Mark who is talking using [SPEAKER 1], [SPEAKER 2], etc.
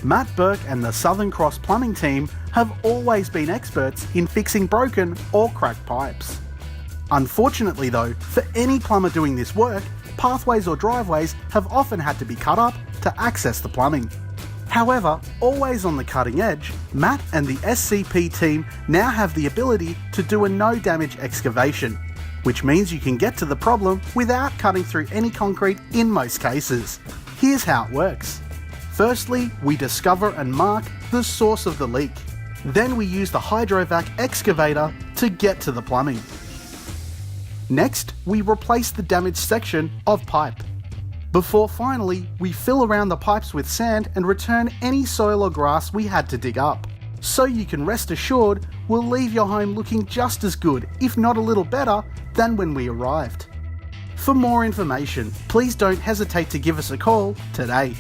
[SPEAKER 1] Matt Burke and the Southern Cross Plumbing team have always been experts in fixing broken or cracked pipes. Unfortunately though, for any plumber doing this work, pathways or driveways have often had to be cut up to access the plumbing. However, always on the cutting edge, Matt and the SCP team now have the ability to do a no damage excavation, which means you can get to the problem without cutting through any concrete in most cases. Here's how it works. Firstly, we discover and mark the source of the leak. Then we use the hydrovac excavator to get to the plumbing. Next, we replace the damaged section of pipe. Before finally, we fill around the pipes with sand and return any soil or grass we had to dig up. So you can rest assured we'll leave your home looking just as good, if not a little better, than when we arrived. For more information, please don't hesitate to give us a call today.